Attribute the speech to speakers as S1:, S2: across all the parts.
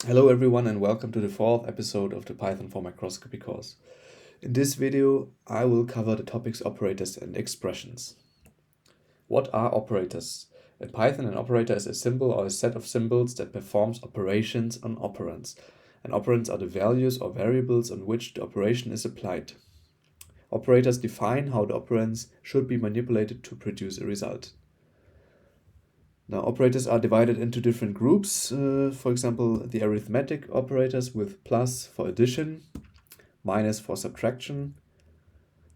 S1: Hello everyone and welcome to the fourth episode of the Python for Microscopy course. In this video I will cover the topics operators and expressions. What are operators? In Python, an operator is a symbol or a set of symbols that performs operations on operands. And operands are the values or variables on which the operation is applied. Operators define how the operands should be manipulated to produce a result. Now, operators are divided into different groups. For example, the arithmetic operators with plus for addition, minus for subtraction,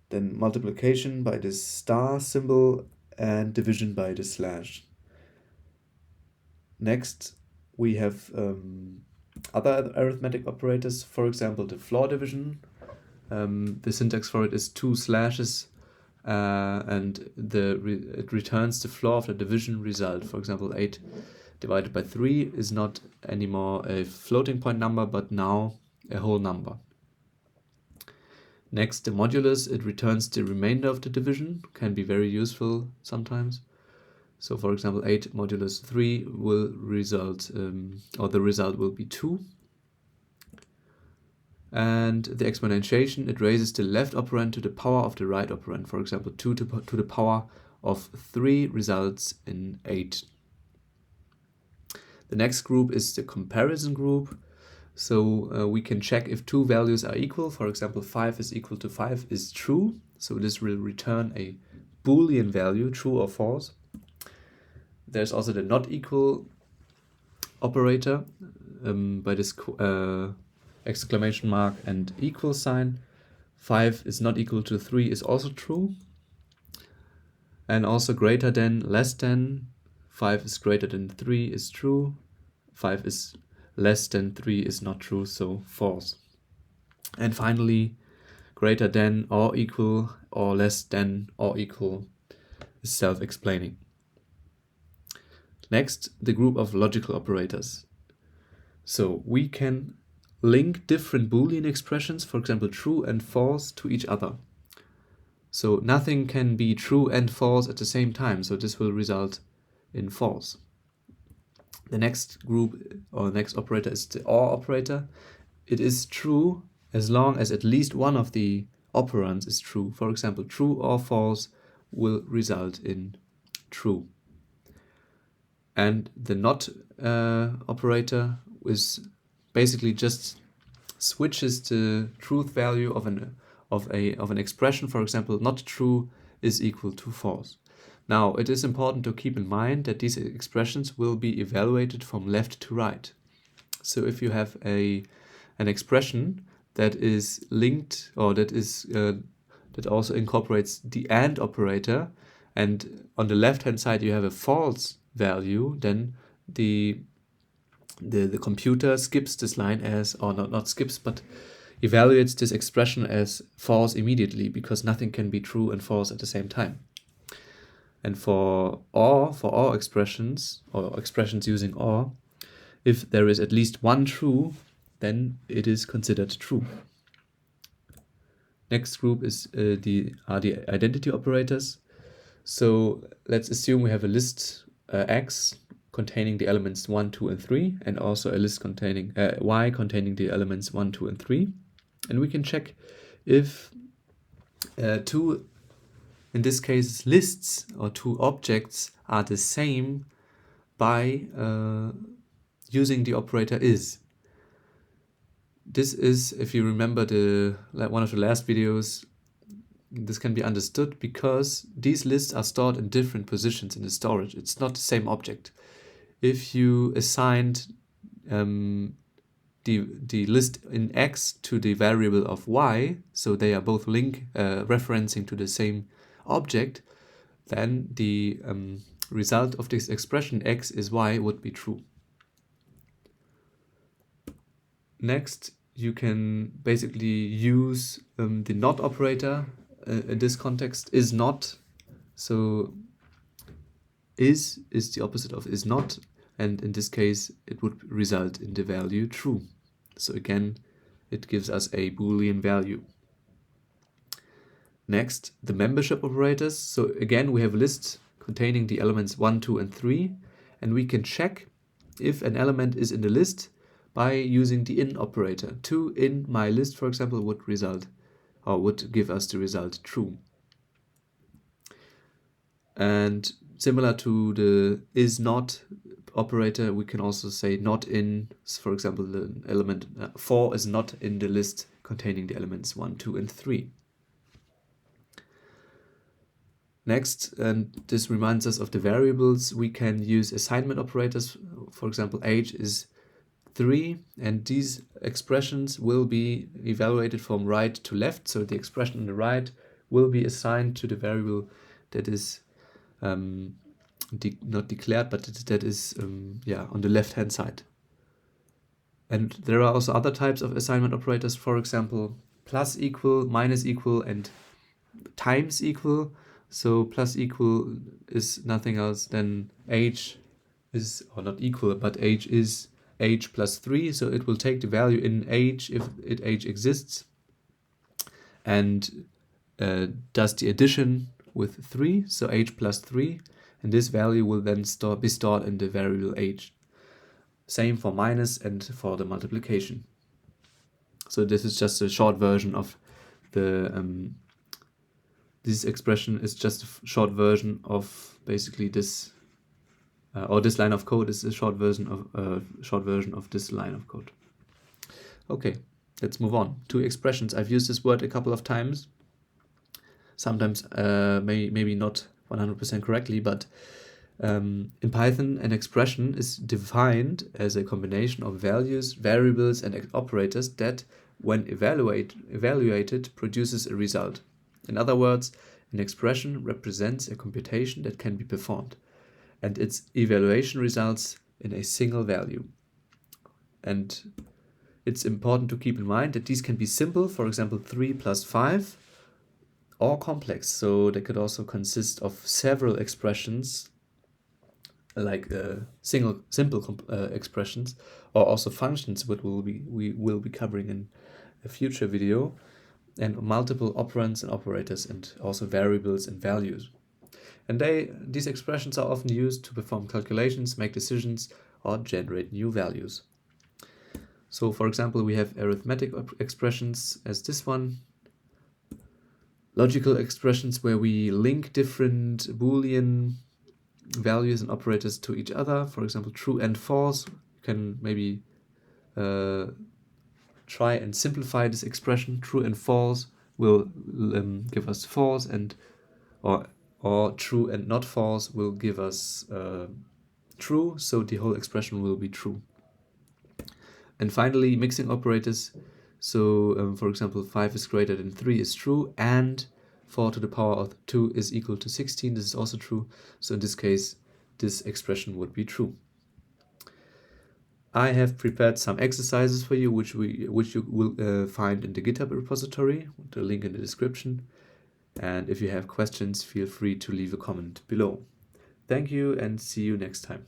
S1: then multiplication by the star symbol, and division by the slash. Next, we have other arithmetic operators, for example, the floor division. The syntax for it is 2 slashes and it returns the floor of the division result. For example, 8 divided by 3 is not anymore a floating point number, but now a whole number. Next, the modulus, it returns the remainder of the division, can be very useful sometimes. So for example, 8 modulus 3 will result, or the result will be 2. And the exponentiation, it raises the left operand to the power of the right operand. For example, 2 to the power of 3 results in 8. The next group is the comparison group. So we can check if two values are equal. For example, 5 is equal to 5 is true. So this will return a Boolean value, true or false. There's also the not equal operator by this exclamation mark and equal sign. 5 is not equal to 3 is also true. And also greater than, less than. 5 is greater than 3 is true. 5 is less than 3 is not true, so false. And finally, greater than or equal or less than or equal is self-explaining. Next, the group of logical operators. So we can link different Boolean expressions, for example, true and false, to each other. So nothing can be true and false at the same time, so this will result in false. The next group or next operator is the OR operator. It is true as long as at least one of the operands is true. For example, true or false will result in true. And the not operator is basically just switches the truth value of an expression. For example, not true is equal to false. Now, it is important to keep in mind that these expressions will be evaluated from left to right. So if you have an expression that is linked or that also incorporates the AND operator, and on the left-hand side you have a false value, then the computer skips this line as, or not skips, but evaluates this expression as false immediately, because nothing can be true and false at the same time. And for all expressions, or expressions using OR, if there is at least one true, then it is considered true. Next group is the identity operators. So let's assume we have a list X containing the elements 1, 2, and 3, and also a list containing Y containing the elements 1, 2, and 3. And we can check if two, in this case, lists or two objects are the same by using the operator is. This is, if you remember one of the last videos, this can be understood because these lists are stored in different positions in the storage. It's not the same object. If you assigned the list in X to the variable of Y, so they are both referencing to the same object, then the result of this expression X is Y would be true. Next, you can basically use the not operator. In this context, is not. So is the opposite of is not, and in this case it would result in the value true. So again, it gives us a Boolean value. Next, the membership operators. So again, we have a list containing the elements 1, 2, and 3, and we can check if an element is in the list by using the in operator. 2 in my list, for example, would give us the result true. And similar to the is not operator, we can also say not in. For example, the element 4 is not in the list containing the elements 1, 2, and 3. Next, and this reminds us of the variables, we can use assignment operators. For example, age is 3, and these expressions will be evaluated from right to left. So the expression on the right will be assigned to the variable that is not declared, but that is on the left hand side. And there are also other types of assignment operators, for example, plus equal, minus equal, and times equal. So plus equal is nothing else than age is, or not equal, but age is age plus 3. So it will take the value in age if age exists, and does the addition with 3, so age plus 3, and this value will then be stored in the variable age. Same for minus and for the multiplication. So this is just a short version of the this expression is just a short version of basically this, or this line of code is a short version of this line of code. Okay, let's move on to expressions. I've used this word a couple of times. Sometimes maybe not 100% correctly, but in Python, an expression is defined as a combination of values, variables, and operators that, when evaluated, produces a result. In other words, an expression represents a computation that can be performed, and its evaluation results in a single value. And it's important to keep in mind that these can be simple, for example 3 plus 5, or complex, so they could also consist of several expressions, like simple expressions, or also functions, which we will be covering in a future video, and multiple operands and operators, and also variables and values. And these expressions are often used to perform calculations, make decisions, or generate new values. So for example, we have arithmetic expressions as this one, logical expressions where we link different Boolean values and operators to each other. For example, true and false. You can maybe try and simplify this expression. True and false will give us false, and or true and not false will give us true, so the whole expression will be true. And finally, mixing operators. So for example, 5 is greater than 3 is true, and 4 to the power of 2 is equal to 16. This is also true. So in this case, this expression would be true. I have prepared some exercises for you, which you will find in the GitHub repository, the link in the description. And if you have questions, feel free to leave a comment below. Thank you, and see you next time.